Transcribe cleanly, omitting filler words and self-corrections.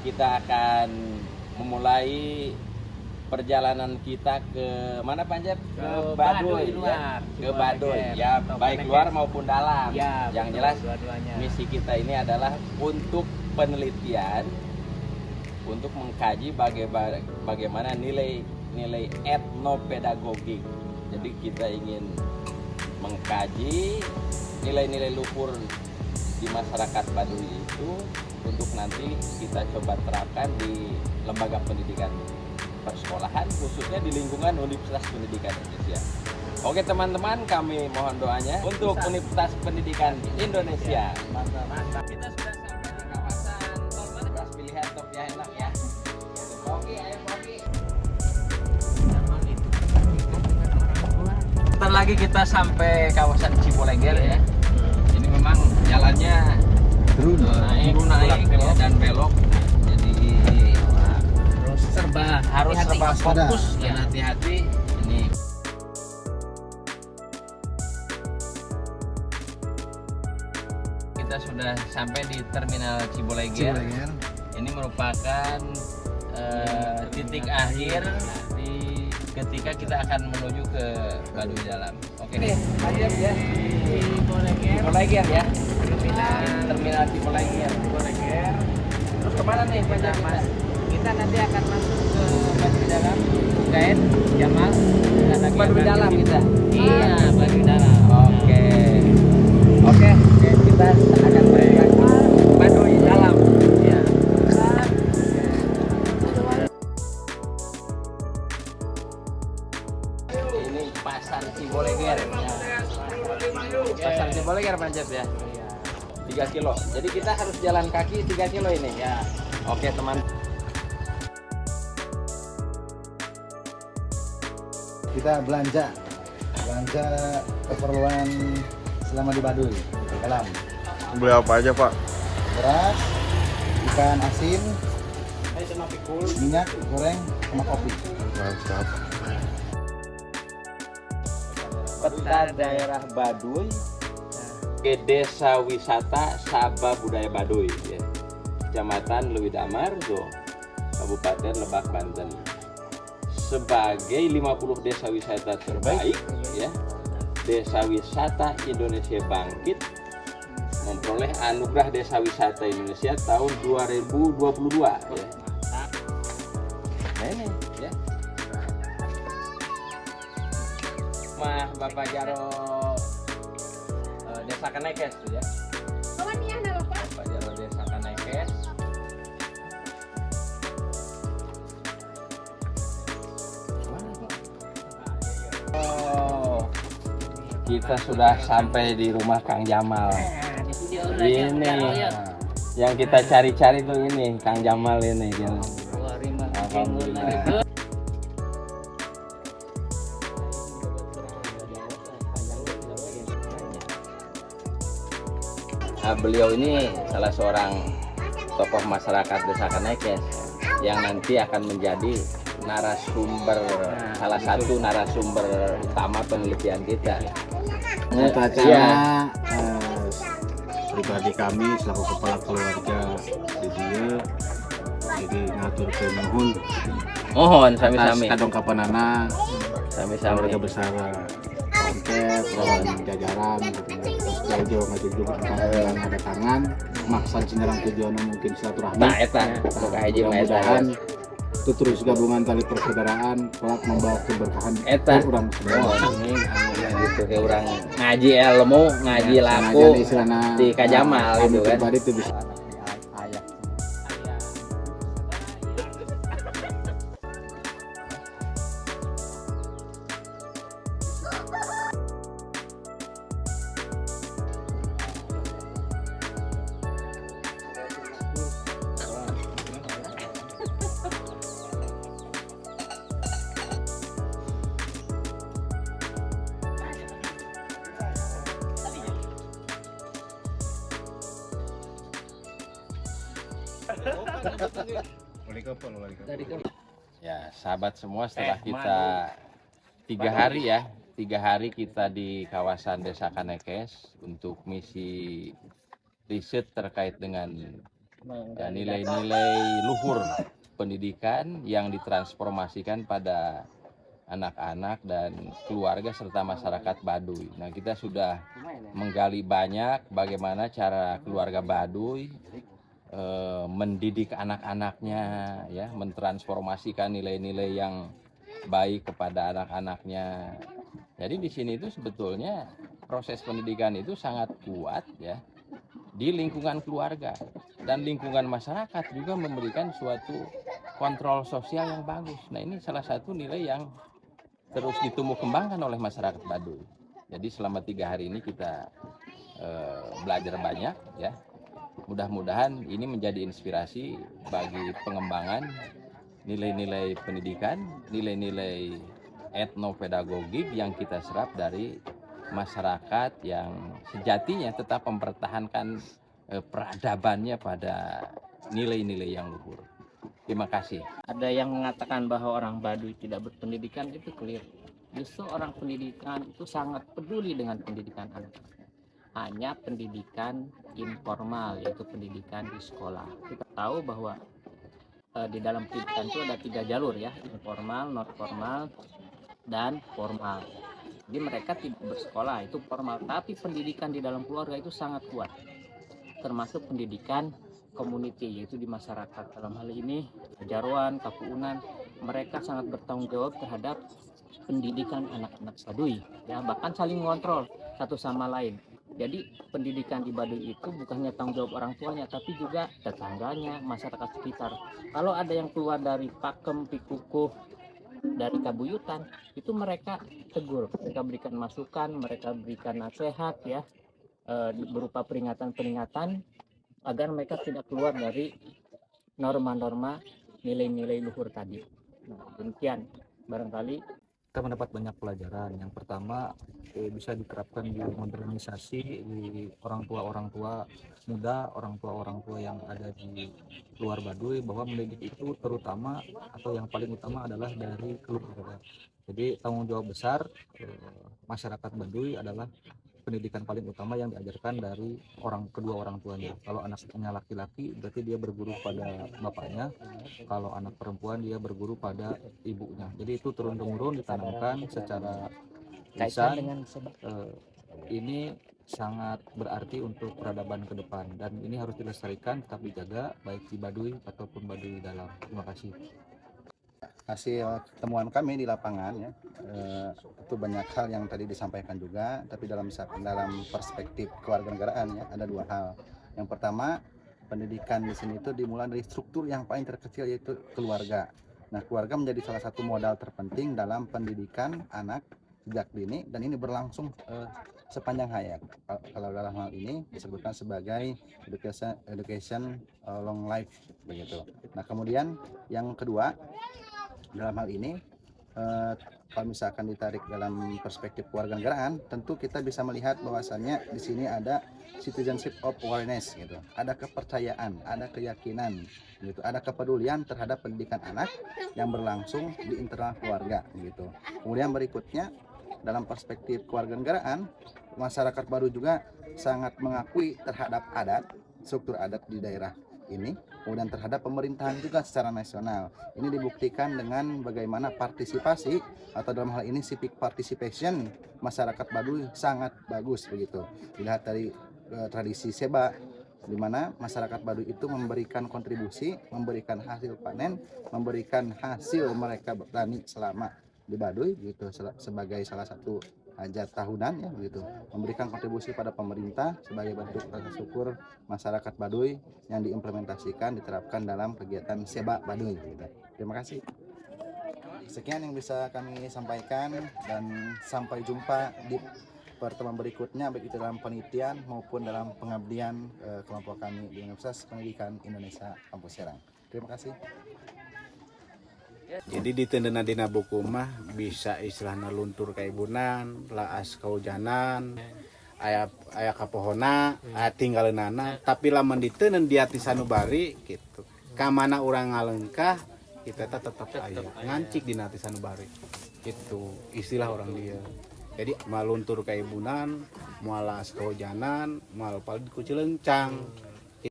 kita akan memulai perjalanan kita ke mana Panjab? Ke Baduy ya. Ke Baduy ya, baik luar maupun dalam. Ya, yang betul, jelas dua-duanya. misi kita ini adalah untuk penelitian, untuk mengkaji bagaimana nilai etnopedagogik. Jadi kita ingin mengkaji nilai-nilai luhur di masyarakat Baduy itu untuk nanti kita coba terapkan di lembaga pendidikan persekolahan, khususnya di lingkungan Universitas Pendidikan Indonesia. Oke teman-teman, kami mohon doanya untuk Universitas Pendidikan Indonesia. Mantap. Kita sudah sampai di kawasan tol mana Mas? Pilihan top ya enak ya. Oke, ayo Pogi. Bentar lagi kita sampai kawasan Ciboleger ya. Ini memang jalannya naik ya, dan belok. Jadi harus serba fokus dan hati-hati. Ini kita sudah sampai di terminal Ciboleger. Ini merupakan titik akhir ketika kita akan menuju ke Baduy Dalam. Oke nih, lanjut ya. Ciboleger ya. Terminal Ciboleger. Terus kemana nih Pak Mas? Kita nanti akan masuk ke Baduy Dalam. Guide Jamal. Baduy Dalam kita. Iya, Baduy Dalam. Oke, kita akan berangkat ke Baduy Dalam. Iya. Ini pasar Ciboleger. Pasar Ciboleger Panjab ya. 3 kilo. Jadi kita harus jalan kaki 3 kilo ini. Ya. Oke teman. Kita belanja keperluan selama di Baduy Dalam. Beli apa aja Pak? Beras, ikan asin, minyak goreng, sama kopi. Mantap. Peta daerah Baduy ke Desa Wisata Sabah Budaya Baduy ya. Kecamatan Leuwi Damar, Kabupaten Lebak, Banten. Sebagai 50 desa wisata terbaik ya. Desa Wisata Indonesia Bangkit memperoleh anugerah Desa Wisata Indonesia tahun 2022 ya. Nah ini ya. Mah Bapak Jaro Desa Kanekes tuh ya. Bapak Jaro Desa Kanekes. Oh, kita sudah sampai di rumah Kang Jamal. Ini yang kita cari-cari tuh ini Kang Jamal ini. Alhamdulillah. Nah, beliau ini salah seorang tokoh masyarakat Desa Kanekes yang nanti akan menjadi salah satu narasumber utama penelitian kita. Untuk acara pribadi kami selaku kepala keluarga di dia, jadi ngatur ke Mohon sami-sami. kadang kapanana Sami-sami. keluarga besar Kontes dan jajaran gitu. Jauh-jauh ngajujuk dengan ada tangan maksan sinarang tujuan mungkin silaturahmi. Nah, eta muka haji mah eta. Mudah-mudahan itu terus gabungan tali persaudaraan kelak membawa keberkahan Eta. orang semua. Gitu kayak orang ngaji ilmu, ngaji laku di Kajamal gitu kan. Pribadi itu bisa. Ya, sahabat semua, setelah kita 3 hari kita di kawasan Desa Kanekes untuk misi riset terkait dengan Ya, nilai-nilai luhur pendidikan yang ditransformasikan pada anak-anak dan keluarga serta masyarakat Baduy. Nah, kita sudah menggali banyak bagaimana cara keluarga Baduy mendidik anak-anaknya, ya, mentransformasikan nilai-nilai yang baik kepada anak-anaknya. Jadi di sini itu sebetulnya proses pendidikan itu sangat kuat, ya, di lingkungan keluarga, dan lingkungan masyarakat juga memberikan suatu kontrol sosial yang bagus. Nah, ini salah satu nilai yang terus ditumbuh kembangkan oleh masyarakat Baduy. Jadi selama 3 hari ini kita belajar banyak, ya. Mudah-mudahan ini menjadi inspirasi bagi pengembangan nilai-nilai pendidikan, nilai-nilai etnopedagogik yang kita serap dari masyarakat yang sejatinya tetap mempertahankan peradabannya pada nilai-nilai yang luhur. Terima kasih. Ada yang mengatakan bahwa orang Baduy tidak berpendidikan, itu keliru. Justru orang pendidikan itu sangat peduli dengan pendidikan anak. Hanya pendidikan informal, yaitu pendidikan di sekolah. Kita tahu bahwa di dalam pendidikan itu ada 3 jalur, ya, informal, non formal, dan formal. Jadi mereka tidak bersekolah, itu formal, tapi pendidikan di dalam keluarga itu sangat kuat, termasuk pendidikan community, yaitu di masyarakat. Dalam hal ini Jarwan, Kapuunan, mereka sangat bertanggung jawab terhadap pendidikan anak-anak Baduy, ya, bahkan saling mengontrol satu sama lain. Jadi pendidikan di Baduy itu bukannya tanggung jawab orang tuanya, tapi juga tetangganya, masyarakat sekitar. Kalau ada yang keluar dari pakem, pikukuh, dari kabuyutan, itu mereka tegur, mereka berikan masukan, mereka berikan nasihat, ya, berupa peringatan-peringatan agar mereka tidak keluar dari norma-norma nilai-nilai luhur tadi. Nah, demikian barangkali Kita mendapat banyak pelajaran. Yang pertama, bisa diterapkan di modernisasi di orang tua muda, orang tua yang ada di luar Baduy, bahwa mendidik itu terutama atau yang paling utama adalah dari keluarga. Jadi tanggung jawab besar masyarakat Baduy adalah pendidikan paling utama yang diajarkan dari kedua orang tuanya. Kalau anaknya laki-laki berarti dia berguru pada bapaknya, kalau anak perempuan dia berguru pada ibunya. Jadi itu turun-temurun ditanamkan secara lisan. Ini sangat berarti untuk peradaban ke depan, dan ini harus dilestarikan, tetap dijaga baik di Baduy ataupun Baduy dalam. Terima kasih. Hasil temuan kami di lapangan, ya, itu banyak hal yang tadi disampaikan juga, tapi dalam perspektif kewarganegaraan, ya, ada 2 hal. Yang pertama, pendidikan di sini itu dimulai dari struktur yang paling terkecil, yaitu keluarga. Nah, keluarga menjadi salah satu modal terpenting dalam pendidikan anak sejak dini, dan ini berlangsung sepanjang hayat. Kalau dalam hal ini disebutkan sebagai education long life, begitu. Nah, kemudian yang kedua, dalam hal ini kalau misalkan ditarik dalam perspektif kewarganegaraan, tentu kita bisa melihat bahwasannya di sini ada citizenship of awareness, gitu. Ada kepercayaan, ada keyakinan, gitu. Ada kepedulian terhadap pendidikan anak yang berlangsung di internal keluarga, gitu. Kemudian berikutnya, dalam perspektif kewarganegaraan, masyarakat Baduy juga sangat mengakui terhadap adat, struktur adat di daerah ini, kemudian terhadap pemerintahan juga secara nasional. Ini dibuktikan dengan bagaimana partisipasi atau dalam hal ini civic participation masyarakat Baduy sangat bagus, begitu. Dilihat dari tradisi seba, di mana masyarakat Baduy itu memberikan kontribusi, memberikan hasil panen, memberikan hasil mereka bertani selama di Baduy, gitu, sebagai salah satu hajat tahunan, ya, begitu, memberikan kontribusi pada pemerintah sebagai bentuk rasa syukur masyarakat Baduy yang diimplementasikan, diterapkan dalam kegiatan Seba Baduy, gitu. Terima kasih. Sekian yang bisa kami sampaikan, dan sampai jumpa di pertemuan berikutnya, baik itu dalam penelitian maupun dalam pengabdian kelompok kami di Universitas Pendidikan Indonesia Kampus Serang. Terima kasih. Jadi di tendena dina buku mah bisa istilahna luntur kaibunan, laas kaujanan, aya kapohona, tinggaleunnana, tapi lamun diteuneun di hati sanubari gitu. Ka mana urang ngalengkah, kita tetap aya ngancik di hati sanubari. Itu istilah orang dia. Jadi maluntur kaibunan, moal laas kaujanan, moal pal ku Cileungcang.